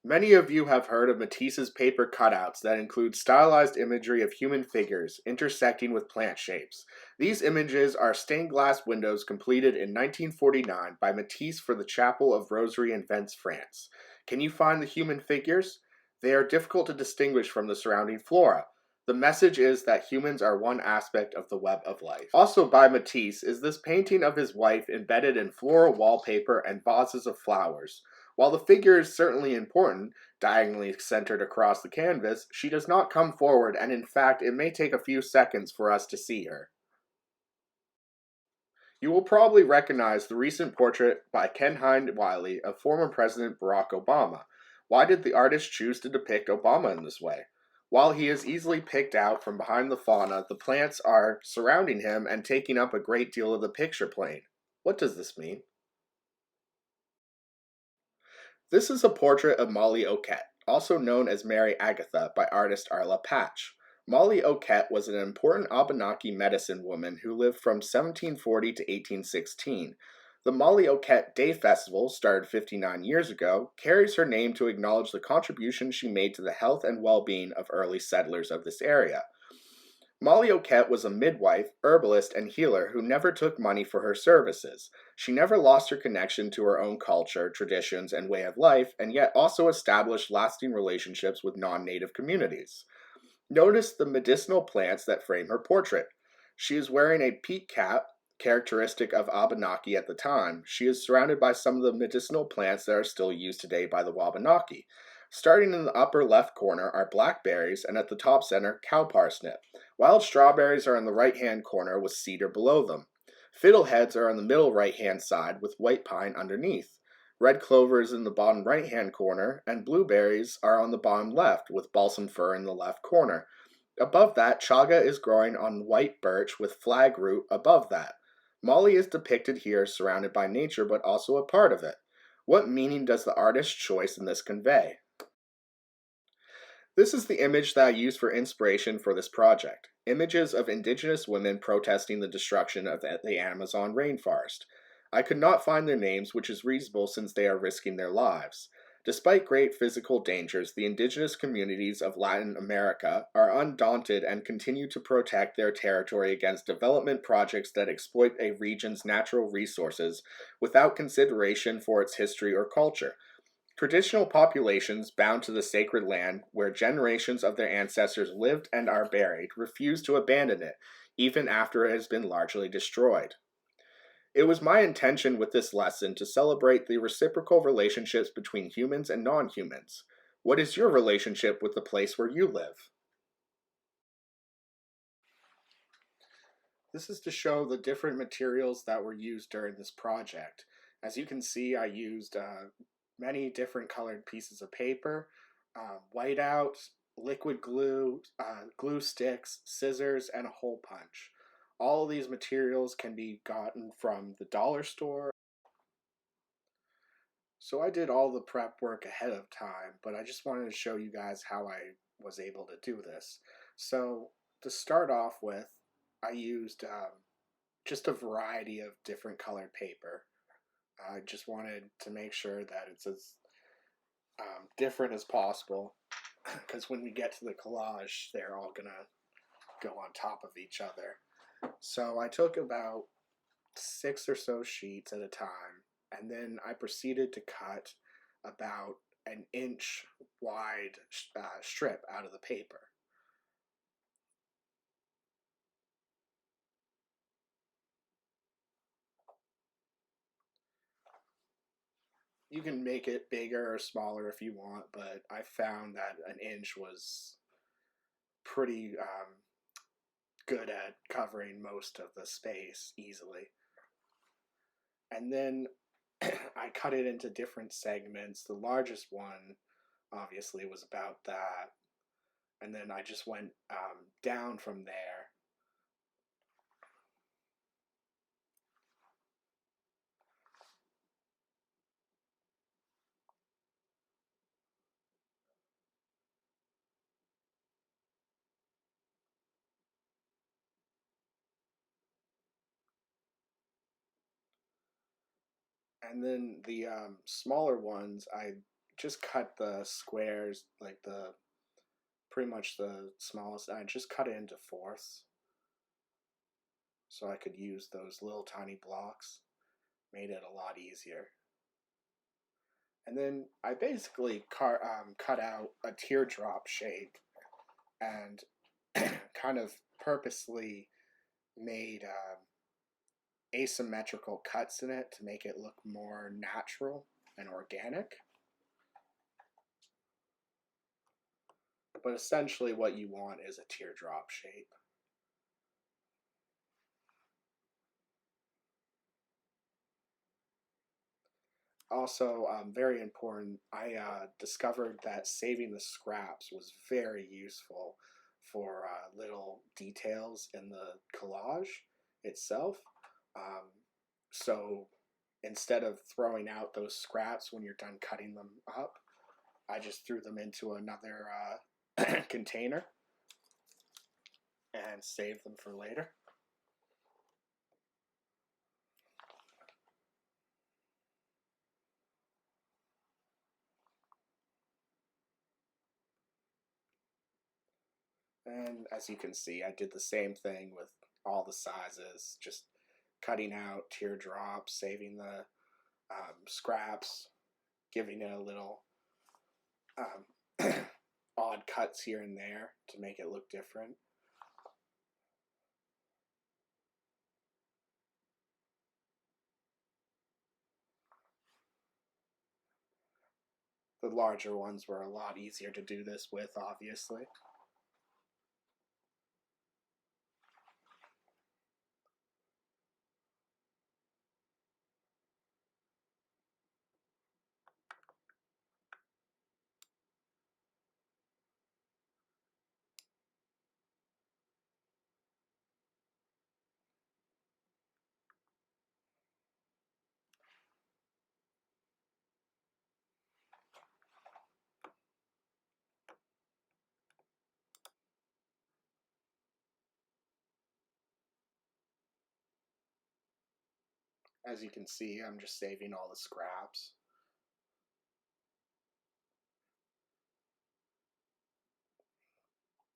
Many of you have heard of Matisse's paper cutouts that include stylized imagery of human figures intersecting with plant shapes. These images are stained glass windows completed in 1949 by Matisse for the Chapel of Rosary in Vence, France. Can you find the human figures? They are difficult to distinguish from the surrounding flora. The message is that humans are one aspect of the web of life. Also by Matisse is this painting of his wife embedded in floral wallpaper and vases of flowers. While the figure is certainly important, diagonally centered across the canvas, she does not come forward, and in fact, it may take a few seconds for us to see her. You will probably recognize the recent portrait by Kehinde Wiley of former President Barack Obama. Why did the artist choose to depict Obama in this way? While he is easily picked out from behind the fauna, the plants are surrounding him and taking up a great deal of the picture plane. What does this mean? This is a portrait of Molly Ohcat, also known as Mary Agatha by artist Arla Patch. Molly Ohcat was an important Abenaki medicine woman who lived from 1740 to 1816. The Molly Ohcat Day Festival, started 59 years ago, carries her name to acknowledge the contribution she made to the health and well-being of early settlers of this area. Molly Ohcat was a midwife, herbalist, and healer who never took money for her services. She never lost her connection to her own culture, traditions, and way of life, and yet also established lasting relationships with non-native communities. Notice the medicinal plants that frame her portrait. She is wearing a peak cap, characteristic of Abenaki at the time. She is surrounded by some of the medicinal plants that are still used today by the Wabanaki. Starting in the upper left corner are blackberries, and at the top center, cow parsnip. Wild strawberries are in the right-hand corner with cedar below them. Fiddleheads are on the middle right-hand side with white pine underneath. Red clover is in the bottom right-hand corner, and blueberries are on the bottom left with balsam fir in the left corner. Above that, chaga is growing on white birch with flag root above that. Molly is depicted here surrounded by nature but also a part of it. What meaning does the artist's choice in this convey? This is the image that I used for inspiration for this project. Images of indigenous women protesting the destruction of the Amazon rainforest. I could not find their names, which is reasonable since they are risking their lives. Despite great physical dangers, the indigenous communities of Latin America are undaunted and continue to protect their territory against development projects that exploit a region's natural resources without consideration for its history or culture. Traditional populations bound to the sacred land where generations of their ancestors lived and are buried refuse to abandon it, even after it has been largely destroyed. It was my intention with this lesson to celebrate the reciprocal relationships between humans and non-humans. What is your relationship with the place where you live? This is to show the different materials that were used during this project. As you can see, I used many different colored pieces of paper, whiteout, liquid glue, glue sticks, scissors, and a hole punch. All of these materials can be gotten from the dollar store. So I did all the prep work ahead of time, but I just wanted to show you guys how I was able to do this. So to start off with, I used just a variety of different colored paper. I just wanted to make sure that it's as different as possible because when we get to the collage, they're all gonna go on top of each other. So I took about 6 or so sheets at a time, and then I proceeded to cut about an inch wide strip out of the paper. You can make it bigger or smaller if you want, but I found that an inch was pretty good at covering most of the space easily. And then I cut it into different segments. The largest one, obviously, was about that. And then I just went down from there. And then the smaller ones, I just cut the squares, like the pretty much the smallest. I just cut it into fourths so I could use those little tiny blocks. Made it a lot easier. And then I basically cut out a teardrop shape and kind of purposely made asymmetrical cuts in it to make it look more natural and organic. But essentially what you want is a teardrop shape. Also, very important, I discovered that saving the scraps was very useful for little details in the collage itself. Um, so instead of throwing out those scraps when you're done cutting them up, I just threw them into another container and saved them for later. And as you can see, I did the same thing with all the sizes, just cutting out teardrops, saving the scraps, giving it a little odd cuts here and there to make it look different. The larger ones were a lot easier to do this with, obviously. As you can see, I'm just saving all the scraps.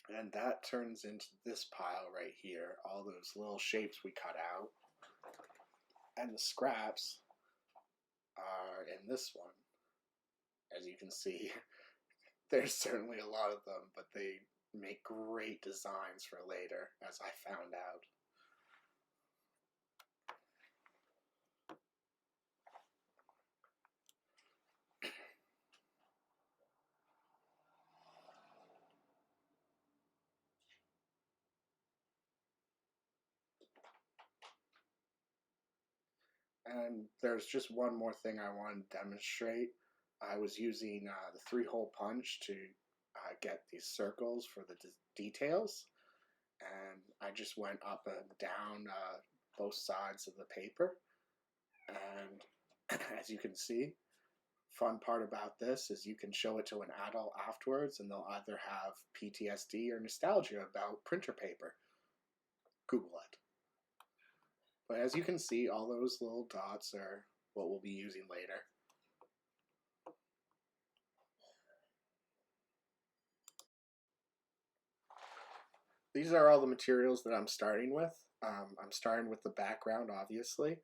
And that turns into this pile right here, all those little shapes we cut out. And the scraps are in this one. As you can see, there's certainly a lot of them, but they make great designs for later, as I found out. And there's just one more thing I want to demonstrate. I was using the 3-hole punch to get these circles for the details, and I just went up and down both sides of the paper. And as you can see, fun part about this is you can show it to an adult afterwards, and they'll either have PTSD or nostalgia about printer paper. Google it. But as you can see, all those little dots are what we'll be using later. These are all the materials that I'm starting with. I'm starting with the background, obviously,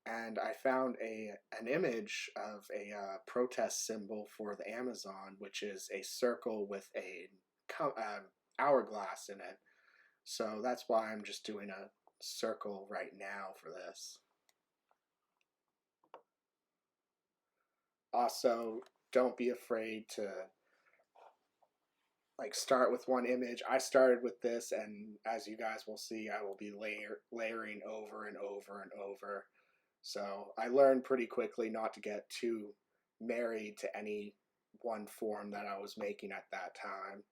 and I found an image of a protest symbol for the Amazon, which is a circle with a hourglass in it. So that's why I'm just doing a circle right now for this. Also, don't be afraid to start with one image. I started with this, and as you guys will see, I will be layering over and over and over. So I learned pretty quickly not to get too married to any one form that I was making at that time.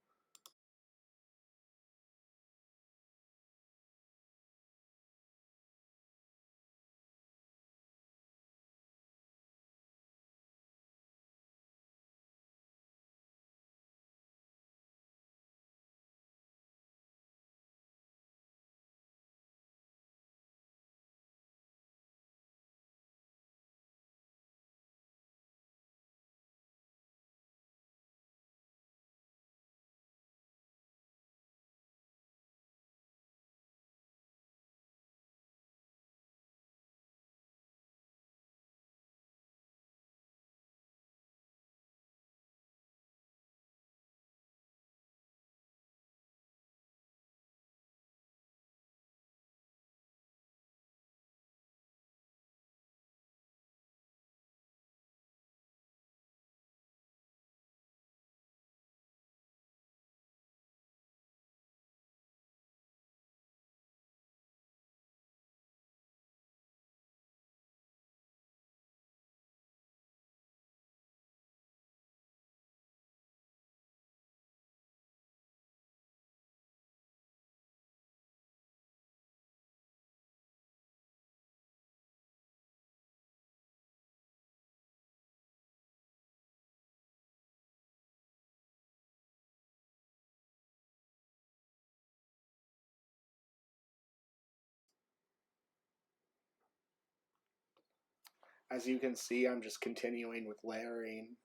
As you can see, I'm just continuing with layering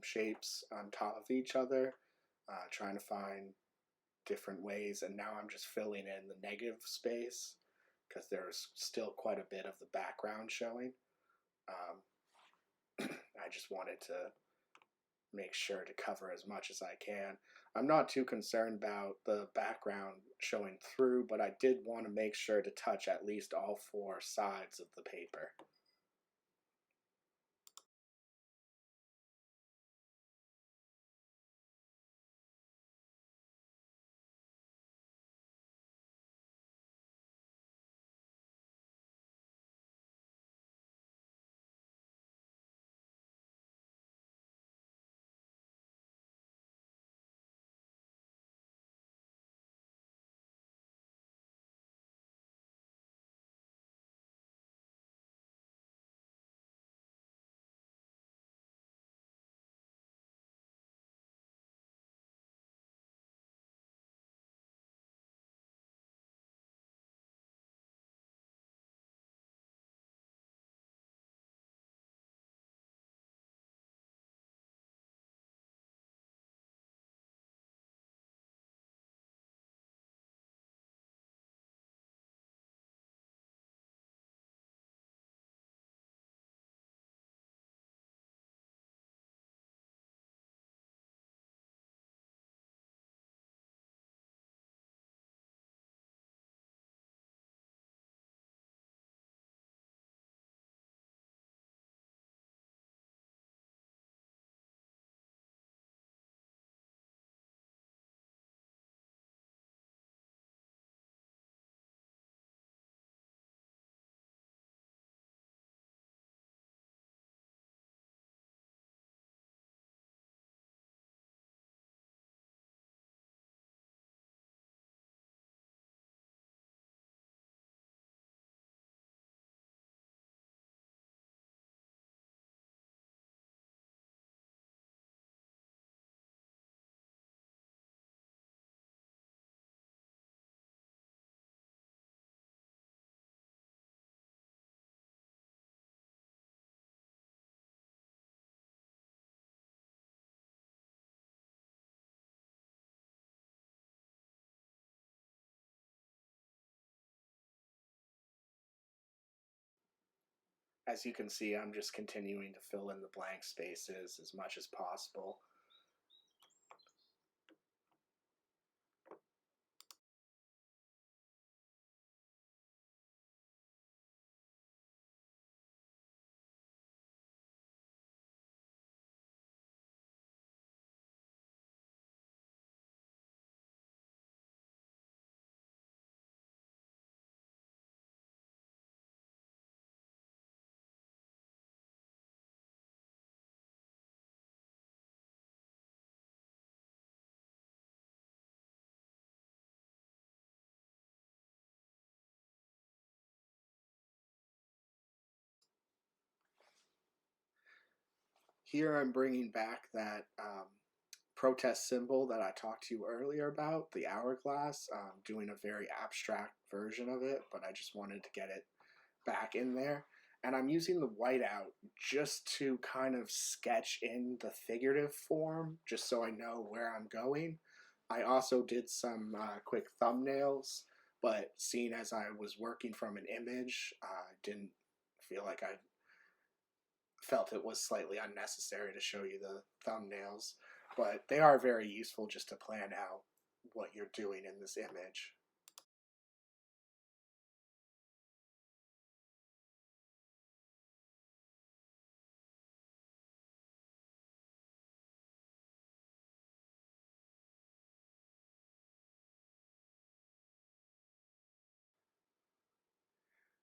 shapes on top of each other, trying to find different ways, and now I'm just filling in the negative space because there's still quite a bit of the background showing. Um, I just wanted to make sure to cover as much as I can. I'm not too concerned about the background showing through, but I did want to make sure to touch at least all four sides of the paper. As you can see, I'm just continuing to fill in the blank spaces as much as possible. Here I'm bringing back that protest symbol that I talked to you earlier about, the hourglass, doing a very abstract version of it, but I just wanted to get it back in there. And I'm using the whiteout just to kind of sketch in the figurative form, just so I know where I'm going. I also did some quick thumbnails, but seeing as I was working from an image, I didn't feel like I felt it was slightly unnecessary to show you the thumbnails, but they are very useful just to plan out what you're doing in this image.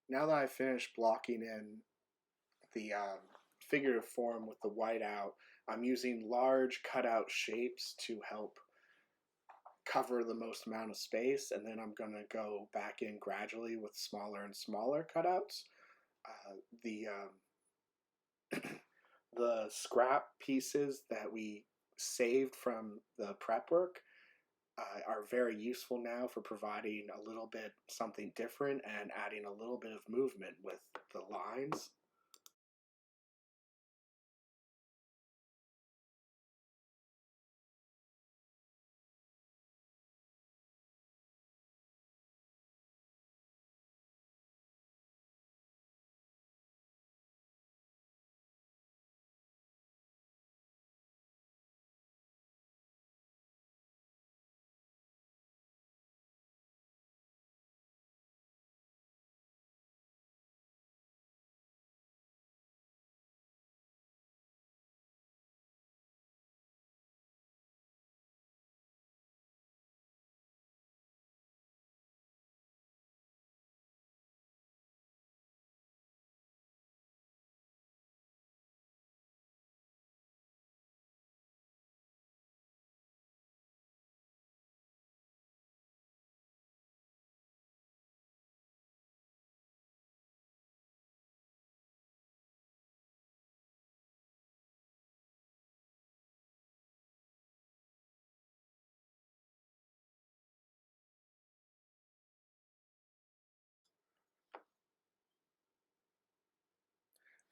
Now that I've finished blocking in the figurative form with the whiteout, I'm using large cutout shapes to help cover the most amount of space, and then I'm going to go back in gradually with smaller and smaller cutouts. The the scrap pieces that we saved from the prep work are very useful now for providing a little bit something different and adding a little bit of movement with the lines.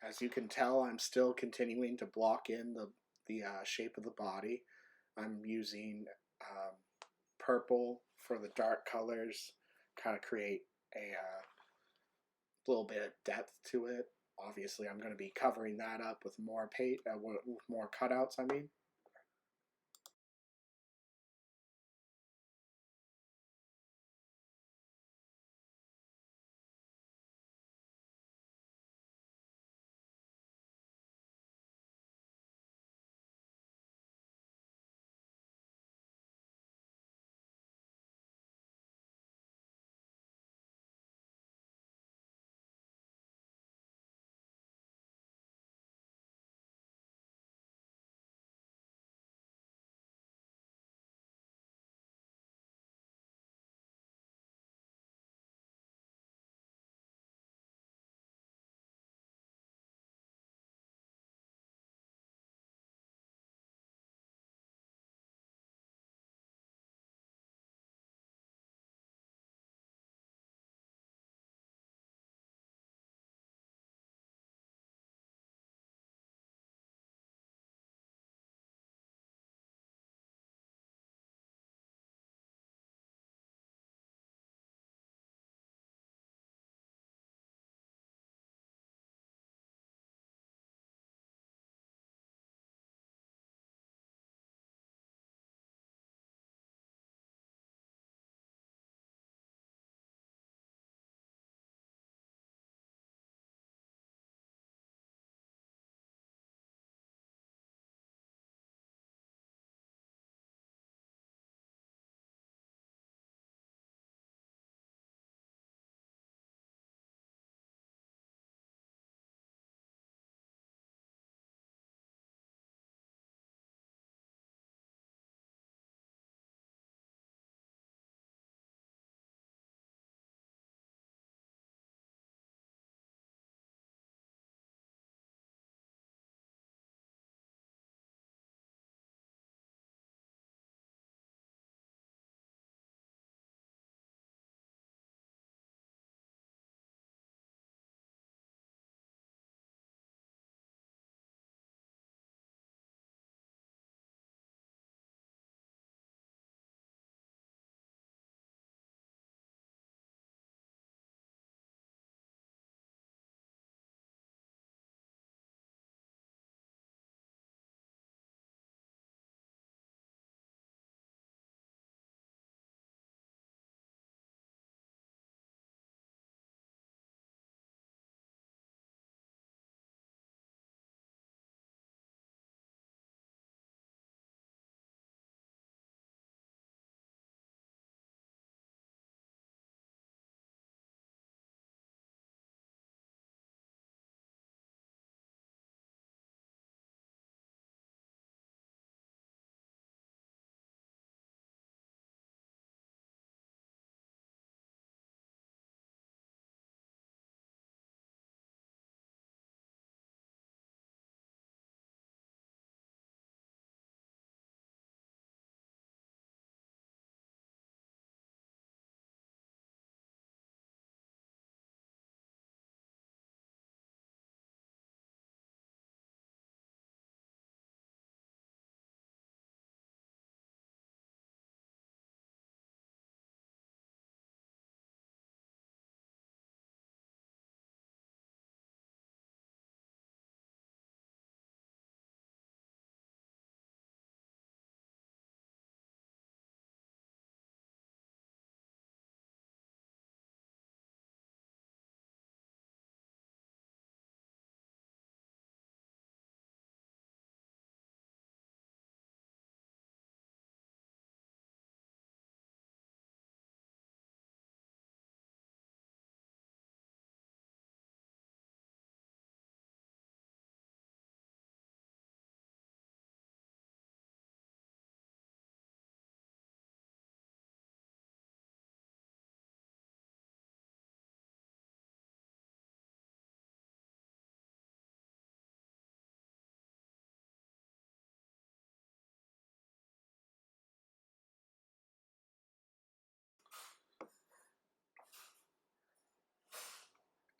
As you can tell, I'm still continuing to block in the shape of the body. I'm using um, purple for the dark colors, kind of create a little bit of depth to it. Obviously, I'm going to be covering that up with more with more cutouts. I mean,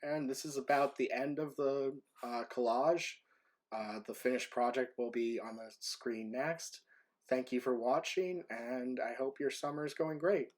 And this is about the end of the collage. The finished project will be on the screen next. Thank you for watching, and I hope your summer is going great.